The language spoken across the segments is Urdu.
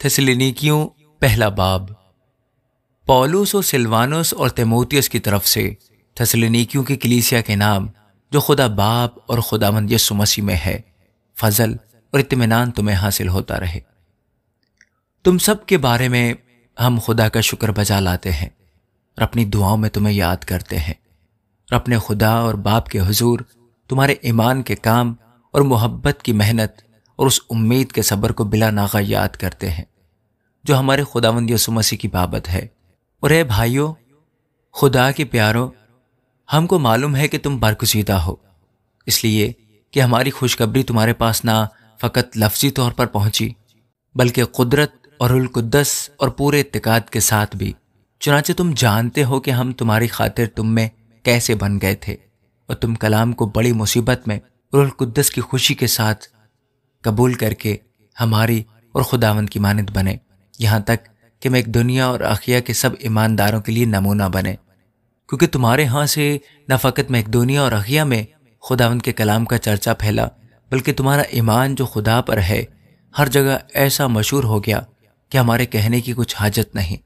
تھسلنیکیوں پہلا باب۔ پولس و سلوانوس اور تیموتیوس کی طرف سے تھسلنیکیوں کی کلیسیا کے نام، جو خدا باپ اور خداوند یسوع مسیح میں ہے، فضل اور اطمینان تمہیں حاصل ہوتا رہے۔ تم سب کے بارے میں ہم خدا کا شکر بجا لاتے ہیں اور اپنی دعاؤں میں تمہیں یاد کرتے ہیں، اور اپنے خدا اور باپ کے حضور تمہارے ایمان کے کام اور محبت کی محنت اور اس امید کے صبر کو بلا ناغہ یاد کرتے ہیں جو ہمارے خداوند یسوع مسیح کی بابت ہے۔ اور اے بھائیو، خدا کے پیارو، ہم کو معلوم ہے کہ تم برگزیدہ ہو، اس لیے کہ ہماری خوشخبری تمہارے پاس نہ فقط لفظی طور پر پہنچی بلکہ قدرت اور روح القدس اور پورے اعتقاد کے ساتھ بھی۔ چنانچہ تم جانتے ہو کہ ہم تمہاری خاطر تم میں کیسے بن گئے تھے، اور تم کلام کو بڑی مصیبت میں روح القدس کی خوشی کے ساتھ قبول کر کے ہماری اور خداوند کی مانند بنے، یہاں تک کہ میں ایک دنیا اور اخیا کے سب ایمانداروں کے لیے نمونہ بنے۔ کیونکہ تمہارے ہاں سے نہ فقط میں ایک دنیا اور اخیا میں خداوند کے کلام کا چرچا پھیلا، بلکہ تمہارا ایمان جو خدا پر ہے ہر جگہ ایسا مشہور ہو گیا کہ ہمارے کہنے کی کچھ حاجت نہیں،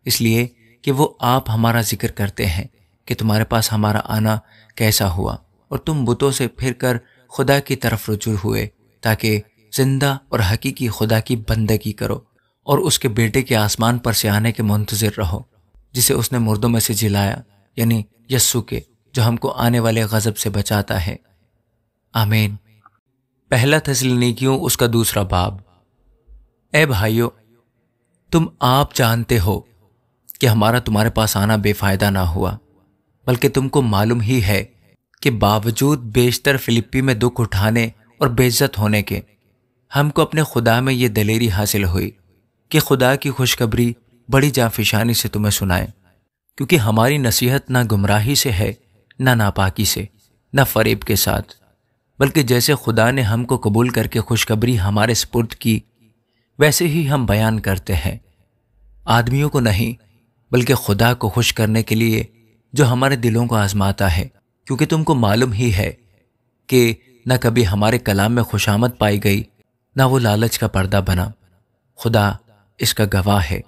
اس لیے کہ وہ آپ ہمارا ذکر کرتے ہیں کہ تمہارے پاس ہمارا آنا کیسا ہوا، اور تم بتوں سے پھر کر خدا کی طرف رجوع ہوئے تاکہ زندہ اور حقیقی خدا کی بندگی کرو اور اس کے بیٹے کے آسمان پر سے آنے کے منتظر رہو، جسے اس نے مردوں میں سے جلایا، یعنی یسوع کے، جو ہم کو آنے والے غضب سے بچاتا ہے۔ آمین۔ پہلا تھسلنیکیوں اس کا دوسرا باب۔ اے بھائیو، تم آپ جانتے ہو کہ ہمارا تمہارے پاس آنا بے فائدہ نہ ہوا، بلکہ تم کو معلوم ہی ہے کہ باوجود بیشتر فلپی میں دکھ اٹھانے اور بے عزت ہونے کے، ہم کو اپنے خدا میں یہ دلیری حاصل ہوئی کہ خدا کی خوشخبری بڑی جانفشانی سے تمہیں سنائیں، کیونکہ ہماری نصیحت نہ گمراہی سے ہے، نہ ناپاکی سے، نہ فریب کے ساتھ، بلکہ جیسے خدا نے ہم کو قبول کر کے خوشخبری ہمارے سپرد کی، ویسے ہی ہم بیان کرتے ہیں، آدمیوں کو نہیں بلکہ خدا کو خوش کرنے کے لیے جو ہمارے دلوں کو آزماتا ہے، کیونکہ تم کو معلوم ہی ہے کہ نہ کبھی ہمارے کلام میں خوشامد پائی گئی، نہ وہ لالچ کا پردہ بنا۔ خدا اس کا گواہ ہے،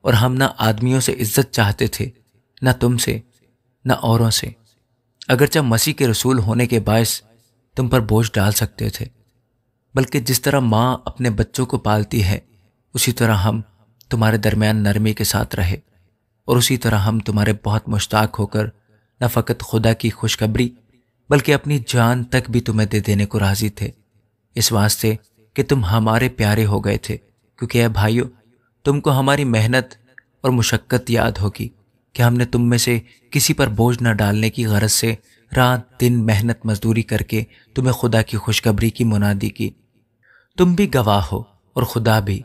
اور ہم نہ آدمیوں سے عزت چاہتے تھے، نہ تم سے، نہ اوروں سے، اگرچہ مسیح کے رسول ہونے کے باعث تم پر بوجھ ڈال سکتے تھے، بلکہ جس طرح ماں اپنے بچوں کو پالتی ہے، اسی طرح ہم تمہارے درمیان نرمی کے ساتھ رہے، اور اسی طرح ہم تمہارے بہت مشتاق ہو کر نہ فقط خدا کی خوشخبری بلکہ اپنی جان تک بھی تمہیں دے دینے کو راضی تھے، اس واسطے کہ تم ہمارے پیارے ہو گئے تھے۔ کیونکہ اے بھائیو، تم کو ہماری محنت اور مشقت یاد ہوگی کہ ہم نے تم میں سے کسی پر بوجھ نہ ڈالنے کی غرض سے رات دن محنت مزدوری کر کے تمہیں خدا کی خوشخبری کی منادی کی۔ تم بھی گواہ ہو اور خدا بھی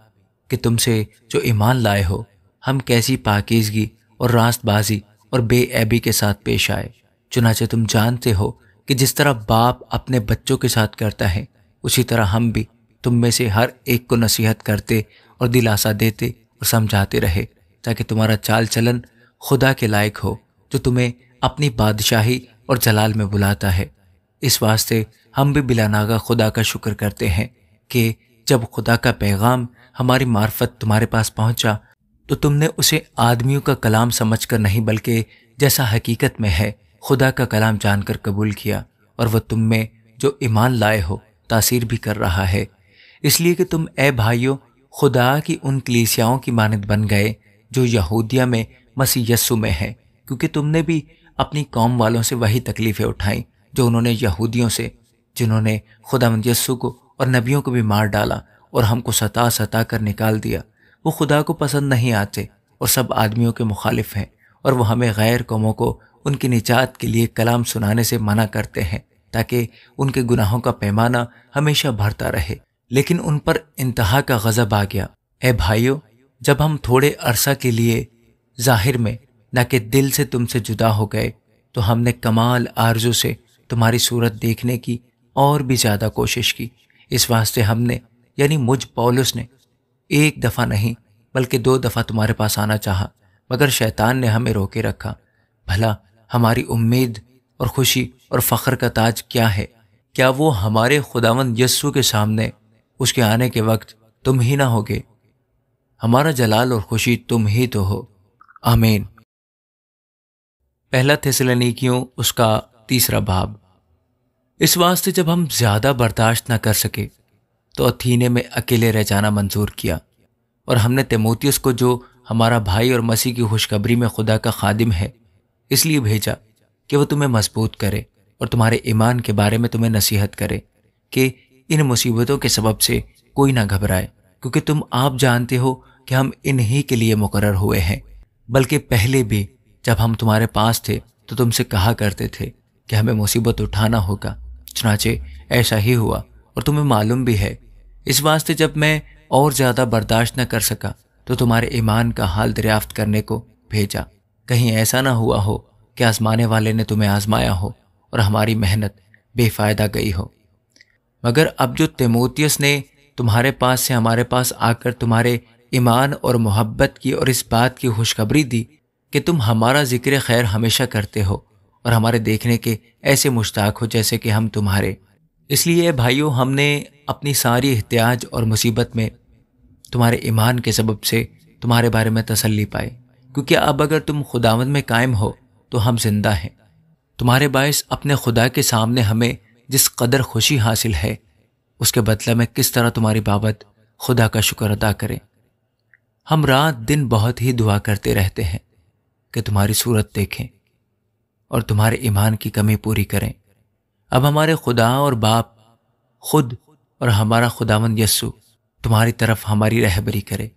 کہ تم سے جو ایمان لائے ہو ہم کیسی پاکیزگی اور راست بازی اور بے عیبی کے ساتھ پیش آئے۔ چنانچہ تم جانتے ہو کہ جس طرح باپ اپنے بچوں کے ساتھ کرتا ہے، اسی طرح ہم بھی تم میں سے ہر ایک کو نصیحت کرتے اور دلاسا دیتے اور سمجھاتے رہے، تاکہ تمہارا چال چلن خدا کے لائق ہو جو تمہیں اپنی بادشاہی اور جلال میں بلاتا ہے۔ اس واسطے ہم بھی بلا ناغہ خدا کا شکر کرتے ہیں کہ جب خدا کا پیغام ہماری معرفت تمہارے پاس پہنچا تو تم نے اسے آدمیوں کا کلام سمجھ کر نہیں بلکہ جیسا حقیقت میں ہے خدا کا کلام جان کر قبول کیا، اور وہ تم میں جو ایمان لائے ہو تاثیر بھی کر رہا ہے، اس لیے کہ تم اے بھائیو خدا کی ان کلیسیاؤں کی مانند بن گئے جو یہودیہ میں مسیح یسوع میں ہے، کیونکہ تم نے بھی اپنی قوم والوں سے وہی تکلیفیں اٹھائیں جو انہوں نے یہودیوں سے، جنہوں نے خداوند یسوع کو اور نبیوں کو بھی مار ڈالا اور ہم کو ستا کر نکال دیا۔ وہ خدا کو پسند نہیں آتے اور سب آدمیوں کے مخالف ہیں، اور وہ ہمیں غیر قوموں کو ان کی نجات کے لیے کلام سنانے سے منع کرتے ہیں تاکہ ان کے گناہوں کا پیمانہ ہمیشہ بڑھتا رہے، لیکن ان پر انتہا کا غضب آ گیا۔ اے بھائیو، جب ہم تھوڑے عرصہ کے لیے ظاہر میں نہ کہ دل سے تم سے جدا ہو گئے تو ہم نے کمال آرزو سے تمہاری صورت دیکھنے کی اور بھی زیادہ کوشش کی۔ اس واسطے ہم نے، یعنی مجھ پولس نے، ایک دفعہ نہیں بلکہ 2 دفعہ تمہارے پاس آنا چاہا، مگر شیطان نے ہمیں روکے رکھا۔ بھلا ہماری امید اور خوشی اور فخر کا تاج کیا ہے؟ کیا وہ ہمارے خداوند یسوع کے سامنے اس کے آنے کے وقت تم ہی نہ ہوگے؟ ہمارا جلال اور خوشی تم ہی تو ہو، آمین۔ پہلا تھیسلونیکیوں اس کا 3 باب۔ اس واسطے جب ہم زیادہ برداشت نہ کر سکے تو اتھینے میں اکیلے رہ جانا منظور کیا، اور ہم نے تیموتیوس کو جو ہمارا بھائی اور مسیح کی خوشخبری میں خدا کا خادم ہے اس لیے بھیجا کہ وہ تمہیں مضبوط کرے اور تمہارے ایمان کے بارے میں تمہیں نصیحت کرے کہ ان مصیبتوں کے سبب سے کوئی نہ گھبرائے، کیونکہ تم آپ جانتے ہو کہ ہم انہی کے لیے مقرر ہوئے ہیں، بلکہ پہلے بھی جب ہم تمہارے پاس تھے تو تم سے کہا کرتے تھے کہ ہمیں مصیبت اٹھانا ہوگا، چنانچہ ایسا ہی ہوا اور تمہیں معلوم بھی ہے۔ اس واسطے جب میں اور زیادہ برداشت نہ کر سکا تو تمہارے ایمان کا حال دریافت کرنے کو بھیجا، کہیں ایسا نہ ہوا ہو کہ آزمانے والے نے تمہیں آزمایا ہو اور ہماری محنت بے فائدہ گئی ہو۔ مگر اب جو تیموتیوس نے تمہارے پاس سے ہمارے پاس آ کر تمہارے ایمان اور محبت کی اور اس بات کی خوشخبری دی کہ تم ہمارا ذکر خیر ہمیشہ کرتے ہو اور ہمارے دیکھنے کے ایسے مشتاق ہو جیسے کہ ہم تمہارے، اس لیے بھائیو ہم نے اپنی ساری احتیاج اور مصیبت میں تمہارے ایمان کے سبب سے تمہارے بارے میں تسلی پائے، کیونکہ اب اگر تم خداوند میں قائم ہو تو ہم زندہ ہیں۔ تمہارے باعث اپنے خدا کے سامنے ہمیں جس قدر خوشی حاصل ہے اس کے بدلے میں کس طرح تمہاری بابت خدا کا شکر ادا کریں۔ ہم رات دن بہت ہی دعا کرتے رہتے ہیں کہ تمہاری صورت دیکھیں اور تمہارے ایمان کی کمی پوری کریں۔ اب ہمارے خدا اور باپ خود اور ہمارا خداوند یسوع تمہاری طرف ہماری رہبری کرے،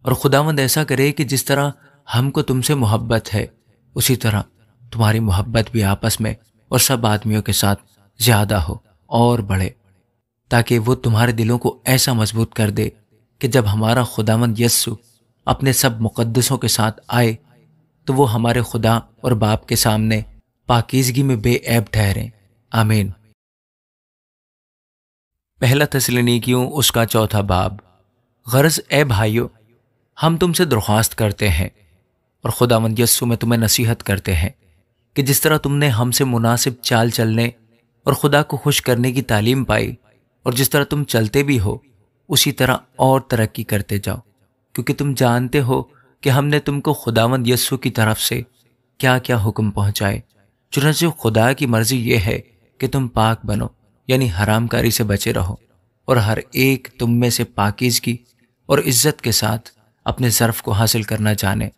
اور خداوند ایسا کرے کہ جس طرح ہم کو تم سے محبت ہے اسی طرح تمہاری محبت بھی آپس میں اور سب آدمیوں کے ساتھ زیادہ ہو اور بڑھے، تاکہ وہ تمہارے دلوں کو ایسا مضبوط کر دے کہ جب ہمارا خداوند یسوع اپنے سب مقدسوں کے ساتھ آئے تو وہ ہمارے خدا اور باپ کے سامنے پاکیزگی میں بے عیب ٹھہریں، آمین۔ پہلا تھیسلونیکیوں اس کا 4 باب۔ غرض اے بھائیو، ہم تم سے درخواست کرتے ہیں اور خداوند یسوع میں تمہیں نصیحت کرتے ہیں کہ جس طرح تم نے ہم سے مناسب چال چلنے اور خدا کو خوش کرنے کی تعلیم پائی اور جس طرح تم چلتے بھی ہو اسی طرح اور ترقی کرتے جاؤ، کیونکہ تم جانتے ہو کہ ہم نے تم کو خداوند یسوع کی طرف سے کیا کیا حکم پہنچائے۔ چنانچہ خدا کی مرضی یہ ہے کہ تم پاک بنو، یعنی حرام کاری سے بچے رہو، اور ہر ایک تم میں سے پاکیزگی اور عزت کے ساتھ اپنے ظرف کو حاصل کرنا جانے،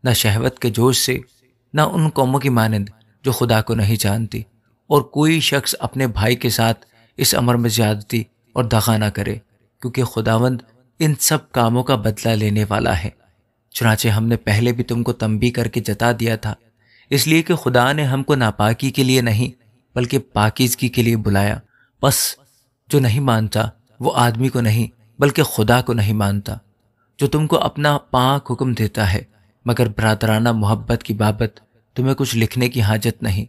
نہ شہوت کے جوش سے، نہ ان قوموں کی مانند جو خدا کو نہیں جانتی، اور کوئی شخص اپنے بھائی کے ساتھ اس امر میں زیادتی اور دغا نہ کرے، کیونکہ خداوند ان سب کاموں کا بدلہ لینے والا ہے۔ چنانچہ ہم نے پہلے بھی تم کو تنبیہ کر کے جتا دیا تھا، اس لیے کہ خدا نے ہم کو ناپاکی کے لیے نہیں بلکہ پاکیزگی کے لیے بلایا۔ بس جو نہیں مانتا وہ آدمی کو نہیں بلکہ خدا کو نہیں مانتا، جو تم کو اپنا پاک حکم دیتا ہے، مگر برادرانہ محبت کی بابت تمہیں کچھ لکھنے کی حاجت نہیں،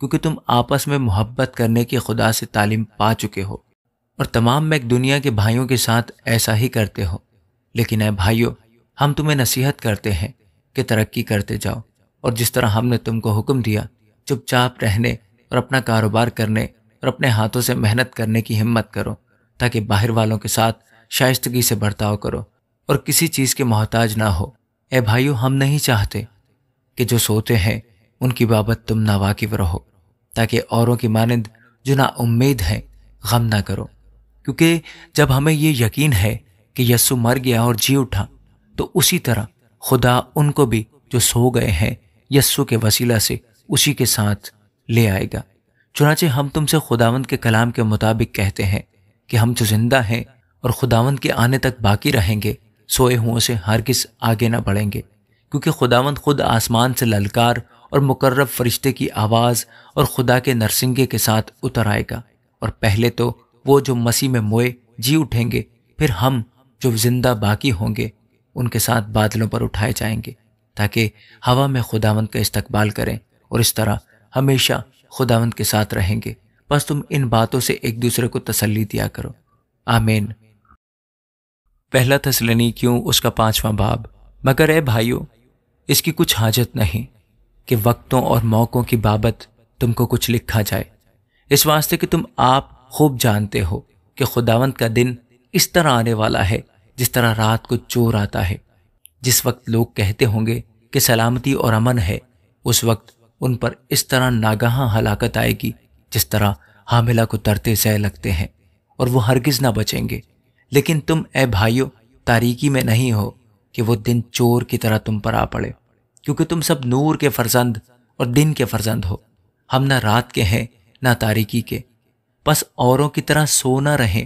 کیونکہ تم آپس میں محبت کرنے کی خدا سے تعلیم پا چکے ہو، اور تمام میک دنیا کے بھائیوں کے ساتھ ایسا ہی کرتے ہو۔ لیکن اے بھائیو، ہم تمہیں نصیحت کرتے ہیں کہ ترقی کرتے جاؤ، اور جس طرح ہم نے تم کو حکم دیا چپ چاپ رہنے اور اپنا کاروبار کرنے اور اپنے ہاتھوں سے محنت کرنے کی ہمت کرو، تاکہ باہر والوں کے ساتھ شائستگی سے برتاؤ کرو اور کسی چیز کے محتاج نہ ہو۔ اے بھائیو، ہم نہیں چاہتے کہ جو سوتے ہیں ان کی بابت تم ناواقف رہو، تاکہ اوروں کی مانند جو نا امید ہیں غم نہ کرو، کیونکہ جب ہمیں یہ یقین ہے کہ یسوع مر گیا اور جی اٹھا تو اسی طرح خدا ان کو بھی جو سو گئے ہیں یسوع کے وسیلہ سے اسی کے ساتھ لے آئے گا۔ چنانچہ ہم تم سے خداوند کے کلام کے مطابق کہتے ہیں کہ ہم جو زندہ ہیں اور خداوند کے آنے تک باقی رہیں گے سوئے ہوں سے ہرگز آگے نہ بڑھیں گے، کیونکہ خداوند خود آسمان سے للکار اور مقرب فرشتے کی آواز اور خدا کے نرسنگے کے ساتھ اتر آئے گا، اور پہلے تو وہ جو مسیح میں موئے جی اٹھیں گے، پھر ہم جو زندہ باقی ہوں گے ان کے ساتھ بادلوں پر اٹھائے جائیں گے، تاکہ ہوا میں خداوند کا استقبال کریں، اور اس طرح ہمیشہ خداوند کے ساتھ رہیں گے۔ بس تم ان باتوں سے ایک دوسرے کو تسلی دیا کرو، آمین۔ پہلا تھیسلونیکیوں اس کا 5واں باب۔ مگر اے بھائیو، اس کی کچھ حاجت نہیں کہ وقتوں اور موقعوں کی بابت تم کو کچھ لکھا جائے، اس واسطے کہ تم آپ خوب جانتے ہو کہ خداوند کا دن اس طرح آنے والا ہے جس طرح رات کو چور آتا ہے۔ جس وقت لوگ کہتے ہوں گے کہ سلامتی اور امن ہے، اس وقت ان پر اس طرح ناگہاں ہلاکت آئے گی جس طرح حاملہ کو ترتے سہ لگتے ہیں، اور وہ ہرگز نہ بچیں گے۔ لیکن تم اے بھائیو تاریکی میں نہیں ہو کہ وہ دن چور کی طرح تم پر آ پڑے، کیونکہ تم سب نور کے فرزند اور دن کے فرزند ہو۔ ہم نہ رات کے ہیں نہ تاریکی کے، بس اوروں کی طرح سو نہ رہیں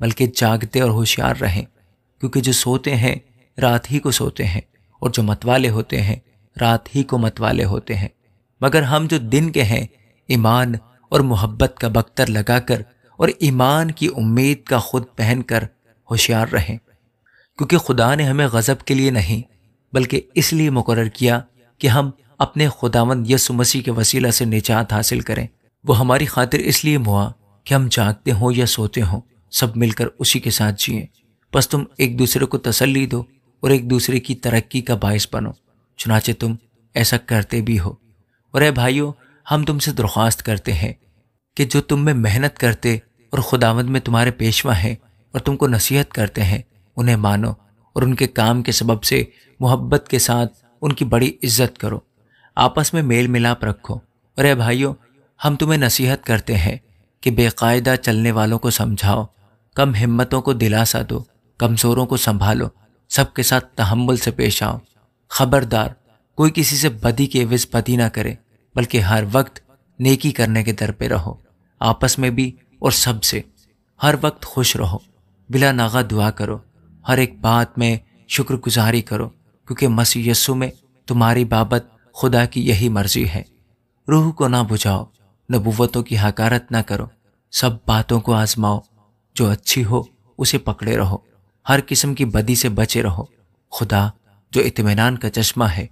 بلکہ جاگتے اور ہوشیار رہیں، کیونکہ جو سوتے ہیں رات ہی کو سوتے ہیں، اور جو متوالے ہوتے ہیں رات ہی کو متوالے ہوتے ہیں۔ مگر ہم جو دن کے ہیں ایمان اور محبت کا بختر لگا کر اور ایمان کی امید کا خود پہن کر ہوشیار رہیں، کیونکہ خدا نے ہمیں غضب کے لیے نہیں بلکہ اس لیے مقرر کیا کہ ہم اپنے خداوند یسوع مسیح کے وسیلہ سے نجات حاصل کریں۔ وہ ہماری خاطر اس لیے ہوا کہ ہم جاگتے ہوں یا سوتے ہوں سب مل کر اسی کے ساتھ جئیں۔ بس تم ایک دوسرے کو تسلی دو اور ایک دوسرے کی ترقی کا باعث بنو، چنانچہ تم ایسا کرتے بھی ہو۔ اور اے بھائیو، ہم تم سے درخواست کرتے ہیں کہ جو تم میں محنت کرتے اور خداوند میں تمہارے پیشوا ہیں اور تم کو نصیحت کرتے ہیں، انہیں مانو اور ان کے کام کے سبب سے محبت کے ساتھ ان کی بڑی عزت کرو۔ آپس میں میل ملاپ رکھو۔ اور اے بھائیو، ہم تمہیں نصیحت کرتے ہیں کہ بے قاعدہ چلنے والوں کو سمجھاؤ، کم ہمتوں کو دلاسا دو، کمزوروں کو سنبھالو، سب کے ساتھ تحمل سے پیش آؤ۔ خبردار، کوئی کسی سے بدی کے عوض بدی نہ کرے، بلکہ ہر وقت نیکی کرنے کے در پہ رہو، آپس میں بھی اور سب سے۔ ہر وقت خوش رہو، بلا ناغہ دعا کرو، ہر ایک بات میں شکر گزاری کرو، کیونکہ مسیح یسوع میں تمہاری بابت خدا کی یہی مرضی ہے۔ روح کو نہ بجھاؤ، نبوتوں کی حقارت نہ کرو، سب باتوں کو آزماؤ، جو اچھی ہو اسے پکڑے رہو، ہر قسم کی بدی سے بچے رہو۔ خدا جو اطمینان کا چشمہ ہے،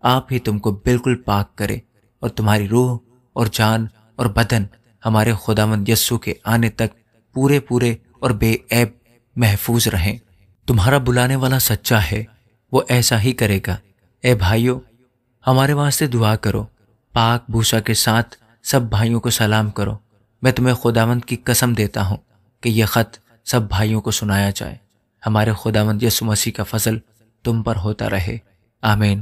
آپ ہی تم کو بالکل پاک کرے، اور تمہاری روح اور جان اور بدن ہمارے خداوند یسوع کے آنے تک پورے اور بے عیب محفوظ رہیں۔ تمہارا بلانے والا سچا ہے، وہ ایسا ہی کرے گا۔ اے بھائیو، ہمارے واسطے دعا کرو۔ پاک بوسا کے ساتھ سب بھائیوں کو سلام کرو۔ میں تمہیں خداوند کی قسم دیتا ہوں کہ یہ خط سب بھائیوں کو سنایا جائے۔ ہمارے خداوند یسوع مسیح کا فضل تم پر ہوتا رہے، آمین۔